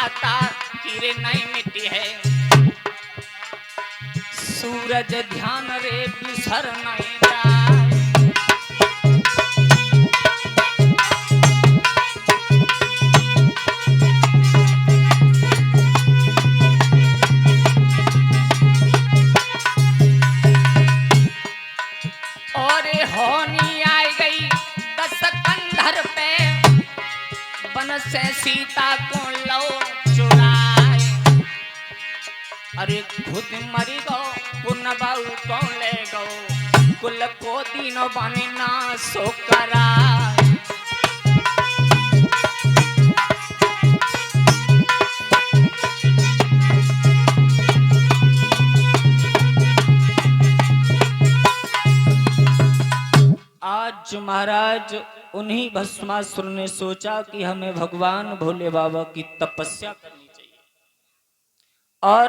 माता किरण नहीं मिटी है, सूरज ध्यान रे बिसर नहीं जाए। और होनी आई गई दस कंधर पे, वन से सीता को लो चुराए। अरे खुद मरी गो पुन बाऊ कौन ले गो, कुल को तीनों बने ना सो कराए। आज महाराज उन्हीं भस्मासुर ने सोचा कि हमें भगवान भोले बाबा की तपस्या करनी चाहिए, और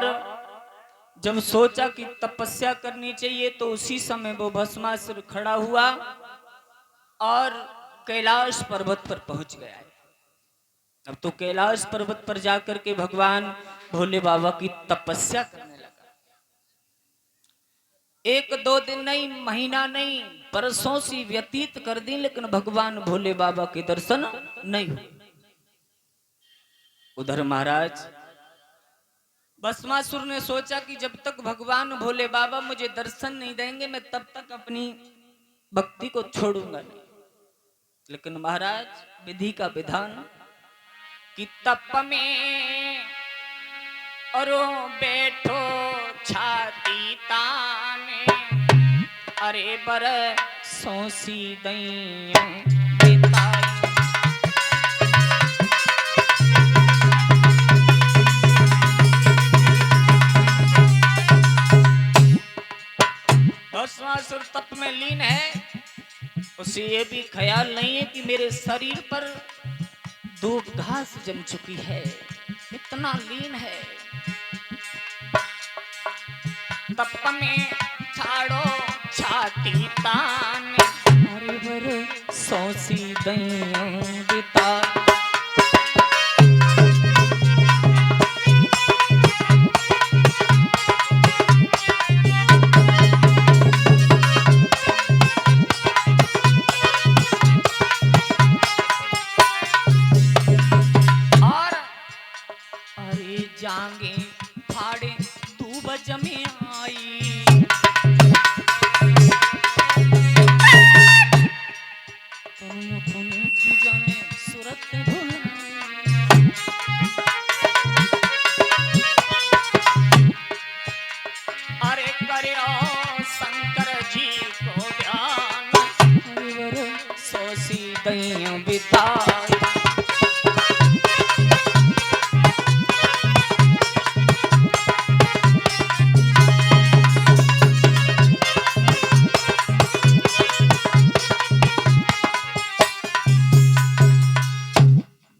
जब सोचा कि तपस्या करनी चाहिए तो उसी समय वो भस्मासुर खड़ा हुआ और कैलाश पर्वत पर पहुंच गया है। अब तो कैलाश पर्वत पर जाकर के भगवान भोले बाबा की तपस्या करने लगा। एक दो दिन नहीं, महीना नहीं, बरसों से व्यतीत कर दी, लेकिन भगवान भोले बाबा के दर्शन नहीं हुए। उधर महाराज भस्मासुर ने सोचा कि जब तक भगवान भोले बाबा मुझे दर्शन नहीं देंगे मैं तब तक अपनी भक्ति को छोड़ूंगा नहीं। लेकिन महाराज विधि का विधान कि तप में और बैठो छाती ताने, अरे बर सोसी दैया बिताई। भस्मासुर तप में लीन है, उसे ये भी ख्याल नहीं है कि मेरे शरीर पर दो घास जम चुकी है, इतना लीन है। तप में छाड़ो छाती तान, अरे बर सोसी दैया बिता। जांगे फाड़े दूब जमे आई, जाने सूरत भुलाई। अरे करे शंकर जी को ध्यान, सोसी दैया बिताई।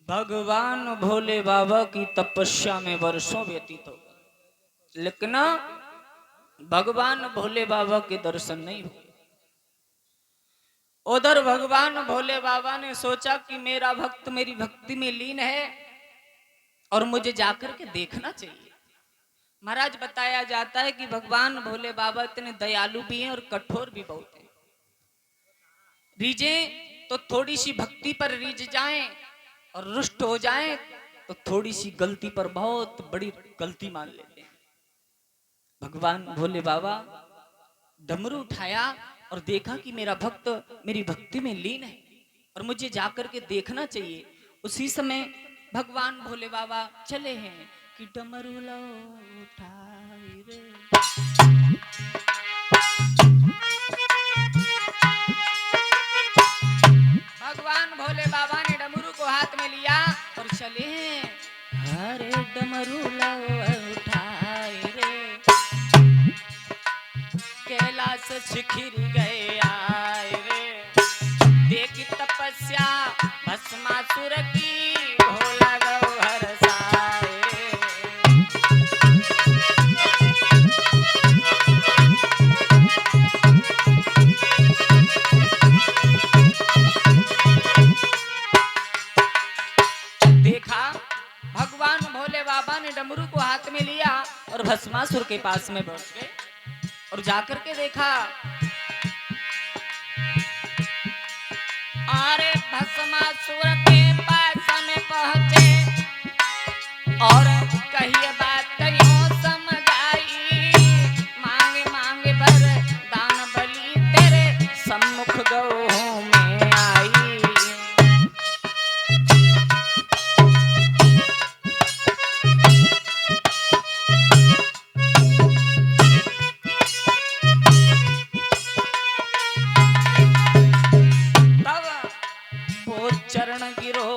भगवान भोले बाबा की तपस्या में वर्षों व्यतीत हो गए, लेकिन भगवान भोले बाबा के दर्शन नहीं हुए। उधर भगवान भोले बाबा ने सोचा कि मेरा भक्त मेरी भक्ति में लीन है और मुझे जाकर के देखना चाहिए। महाराज बताया जाता है कि भगवान भोले बाबा इतने दयालु भी हैं और कठोर भी बहुत हैं। रीझे तो थोड़ी सी भक्ति पर रीझ जाएं और रुष्ट हो जाएं तो थोड़ी सी गलती पर बहुत बड़ी गलती मान लेते हैं। भगवान भोले बाबा डमरू उठाया और देखा कि मेरा भक्त मेरी भक्ति में लीन है और मुझे जाकर के देखना चाहिए। उसी समय भगवान भोले बाबा चले हैं कि डमरू लो उठाई रे। भगवान भोले बाबा ने डमरू को हाथ में लिया और चले हैं, अरे डमरू लो उठाई रे, कैलाश शिखिर गए आए रे, देखी तपस्या भस्मासुर की, भोला गौ हरसाए रे। देखा भगवान भोले भस्मासुर के पास में बैठ गए और जाकर के देखा, अरे भस्मासुर के पास में पहुंचे और कहिए बात यूं समझाई, मांगे मांगे वरदान बलि तेरे सम्मुख गौ में आई। चरण गिरो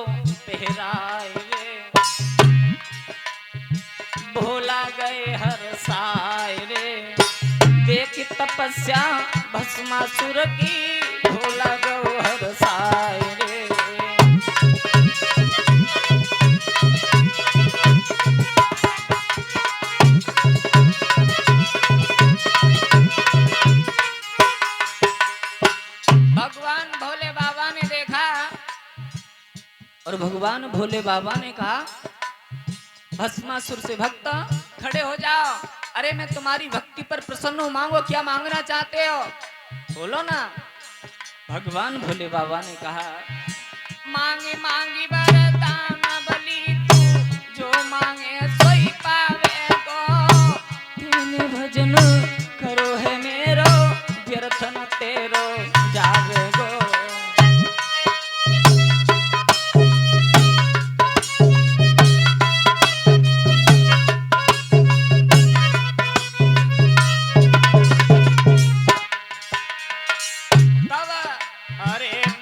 पहराए रे, भोला गए हर साय रे, देख तपस्या भस्मासुर की, भोला गए हर साय रे। भगवान भोले बाबा ने देखा और भगवान भोले बाबा ने कहा, भस्मासुर से भक्त खड़े हो जाओ, अरे मैं तुम्हारी भक्ति पर प्रसन्न हूं, मांगो क्या मांगना चाहते हो, बोलो ना। भगवान भोले बाबा ने कहा, मांगे मांगी वरदान बलि तू, जो मांगे सोई पावे गो, तेने भजन करो है मेरो, व्यर्थ न तेरो जावे गो।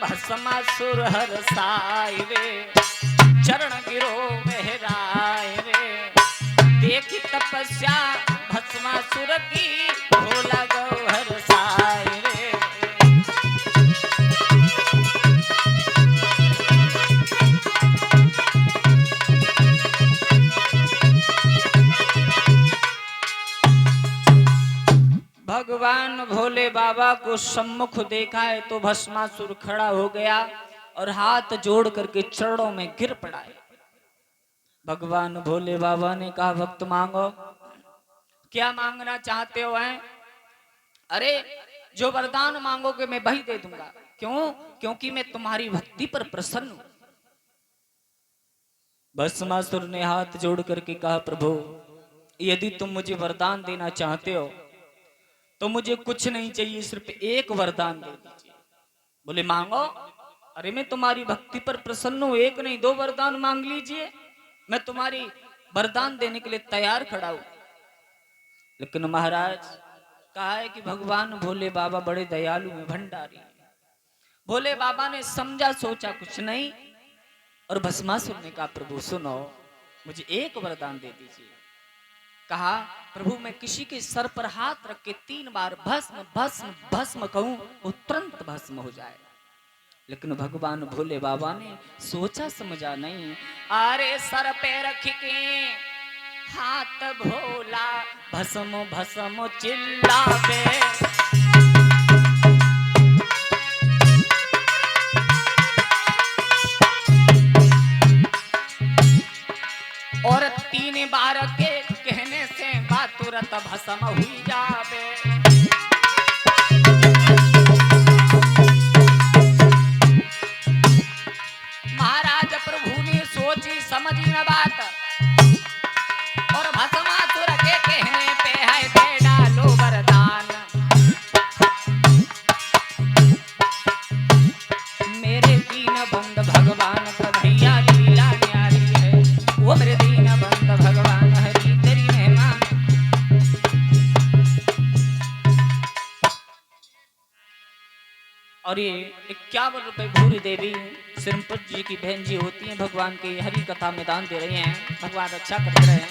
भस्मासुर हर साय रे, चरण गिरो मेहराय रे, देखी तपस्या भस्मासुर की, भोला गौ हर साय रे। भगवान भोले बाबा को सम्मुख देखा है तो भस्मासुर खड़ा हो गया और हाथ जोड़ करके चरणों में गिर पड़ा है। भगवान भोले बाबा ने कहा, भक्त मांगो, क्या मांगना चाहते हो हैं? अरे जो वरदान मांगोगे मैं वही दे दूंगा। क्यों? क्योंकि मैं तुम्हारी भक्ति पर प्रसन्न हूं। भस्मासुर ने हाथ जोड़ करके कहा, प्रभु यदि तुम मुझे वरदान देना चाहते हो तो मुझे कुछ नहीं चाहिए, सिर्फ एक वरदान दे दीजिए। बोले मांगो। अरे मैं तुम्हारी भक्ति पर प्रसन्न हूं, एक नहीं 2 वरदान मांग लीजिए, मैं तुम्हारी वरदान देने के लिए तैयार खड़ा हूं। लेकिन महाराज कहा है कि भगवान भोले बाबा बड़े दयालु हैं, भंडारी। भोले बाबा ने समझा सोचा कुछ नहीं और भस्मासुर ने कहा, प्रभु सुनो, मुझे एक वरदान दे दीजिए। कहा, प्रभु मैं किसी के सर पर हाथ रख के 3 बार भस्म भस्म भस्म कहूं, वो तुरंत भस्म हो जाए। लेकिन भगवान भोले बाबा ने सोचा समझा नहीं, अरे सर पे रख के हाथ भोला भस्म भस्म चिल्लावे। और 3 बार के कहने से बात तुरंत भस्म हुई जावे। महाराज प्रभु ने सोची समझी न बात और भस्मासुर के कहने पे है दे डालो वरदान। मेरे दीन बंद भगवान कन्हैया लीला न्यारी है, वो मेरे दीन बंद भगवान हरि तेरी मेहमान। और ये 51 रुपए भूरी देवी सिरमपुर जी की बहन जी होती हैं, भगवान के हरि कथा में दान दे रही हैं, भगवान अच्छा कर रहे हैं।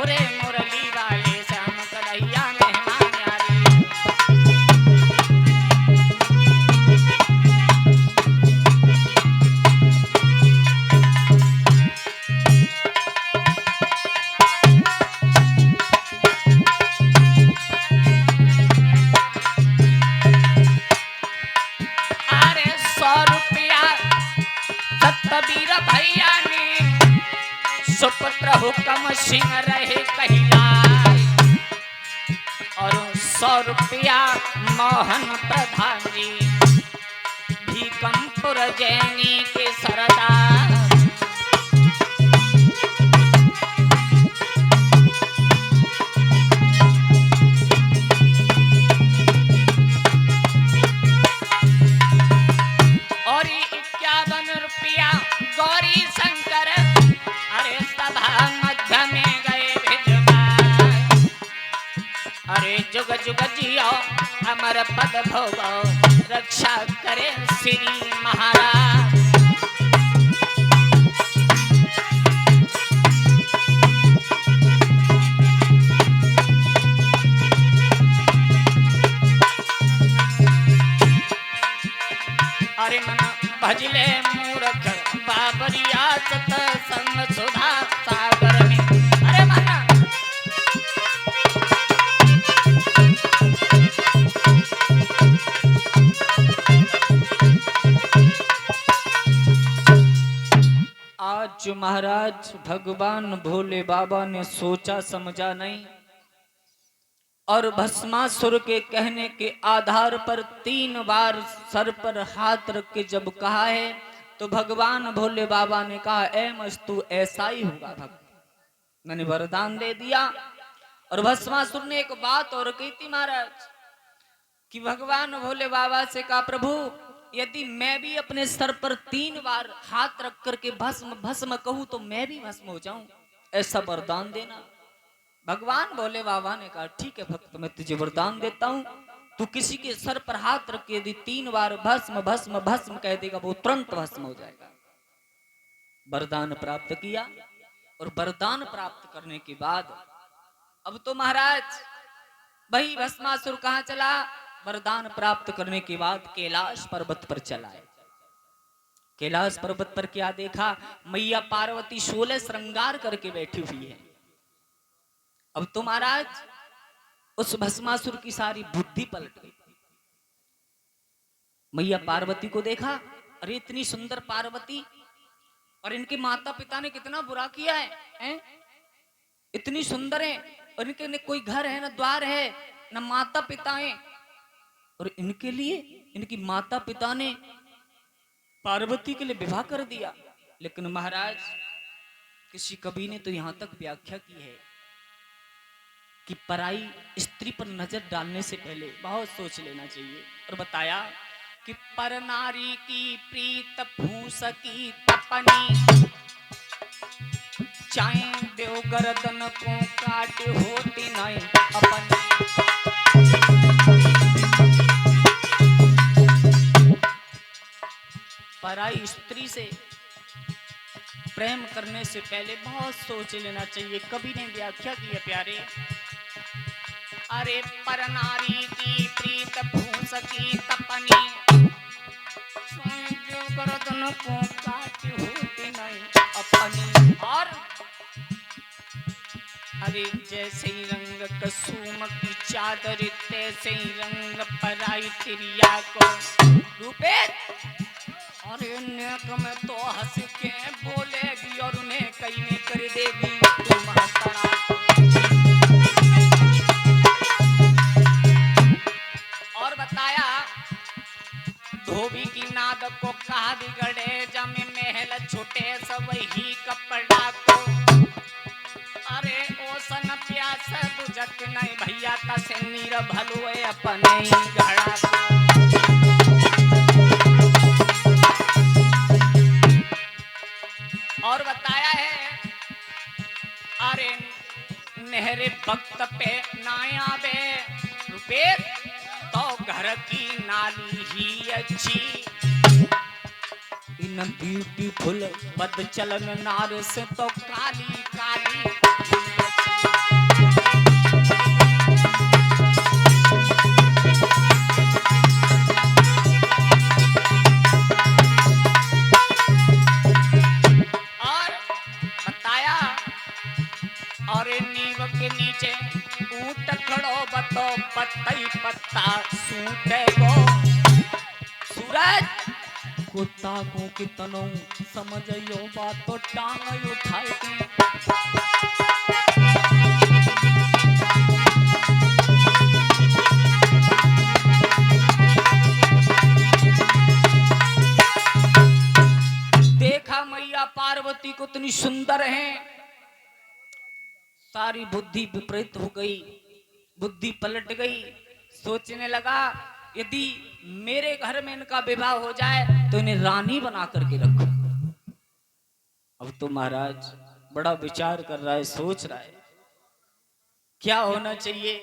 ओरे मुरली वाले श्याम कन्हैया मेहमान यारी। अरे 100 रुपया सतबीर भैया ने सुपुत्र हुक्म सिंह रहे ₹100 मोहन प्रधान जी भीकमपुर जैनी के सरदार। और ₹51 गौरी शंकर अरे सभा मध्य में गए भिजवा। अरे जुग जुग जियो अमर पद भोगो रक्षा करे श्री महाराज। अरे मन भजले मूर्ख बाबरिया सत संग सुधा सागर में। अरे मन आज महाराज भगवान भोले बाबा ने सोचा समझा नहीं और भस्मासुर के कहने के आधार पर 3 बार सर पर हाथ रख के जब कहा है तो भगवान भोले बाबा ने कहा ए मस्तु ऐसा ही होगा भक्त, मैंने वरदान दे दिया। और भस्मासुर ने एक बात और कही थी महाराज कि भगवान भोले बाबा से कहा प्रभु यदि मैं भी अपने सर पर 3 बार हाथ रख करके भस्म भस्म कहूं तो मैं भी भस्म हो जाऊं, ऐसा वरदान देना। भगवान भोले बाबा ने कहा ठीक है भक्त मैं तुझे वरदान देता हूं, तू किसी के सर पर हाथ रख के यदि 3 बार भस्म भस्म भस्म कह देगा वो तुरंत भस्म हो जाएगा। वरदान प्राप्त किया और वरदान प्राप्त करने के बाद अब तो महाराज वही भस्मासुर कहां चला, वरदान प्राप्त करने के बाद कैलाश पर्वत पर चला है। कैलाश पर्वत पर क्या देखा, मैया पार्वती 16 श्रृंगार करके बैठी हुई है। अब तो महाराज उस भस्मासुर की सारी बुद्धि पलट गई। मैया पार्वती को देखा, अरे इतनी सुंदर पार्वती और इनके माता पिता ने कितना बुरा किया है? इतनी सुंदर है और इनके न कोई घर है, न द्वार है, न माता पिता है, और इनके लिए इनकी माता पिता ने पार्वती के लिए विवाह कर दिया। लेकिन महाराज किसी कवि ने तो यहां तक व्याख्या की है कि पराई स्त्री पर नजर डालने से पहले बहुत सोच लेना चाहिए। और बताया कि पर नारी की प्रीत भूस की तपनी, चाहे देव गर्दन को काट होती नहीं अपनी। पराई स्त्री से प्रेम करने से पहले बहुत सोच लेना चाहिए। कवि ने व्याख्या की है प्यारे, अरे पर नारी की प्रीत भूस की तपनी, गर्दन को काट होती नहीं अपनी। और अरे जैसे ही रंग कसूम की चादर तैसे ही रंग पराई तिरिया को रूपे। अरे नेक में तो हंस के बोलेगी और उन्हें कहीं में कर देगी तुम हंसना। और बताया धोबी की नाद को कहा बिगड़े जमे महल छूटे सब ही कपड़ा को। अरे ओ सन प्यास बुझत नहीं भैया तसे नीर भलुए अपने ही घड़ा को। और बताया है अरे नहरे वक्त पे नाया बे रुपे तो घर की नाली ही अच्छी। इन ब्यूटीफुल बद चलन नार से तो काली काली। के नीचे ऊट खड़ो बतो पत्ता पत्ता सूटे गो। सूरज को ताको के तनो समझयो बात तो टांग उठाए के। देखा मैया पार्वती को इतनी सुंदर है, सारी बुद्धि विपरीत हो गई, बुद्धि पलट गई। सोचने लगा यदि मेरे घर में इनका विवाह हो जाए तो इन्हें रानी बना करके रखूं। अब तो महाराज बड़ा विचार कर रहा है, सोच रहा है क्या होना चाहिए।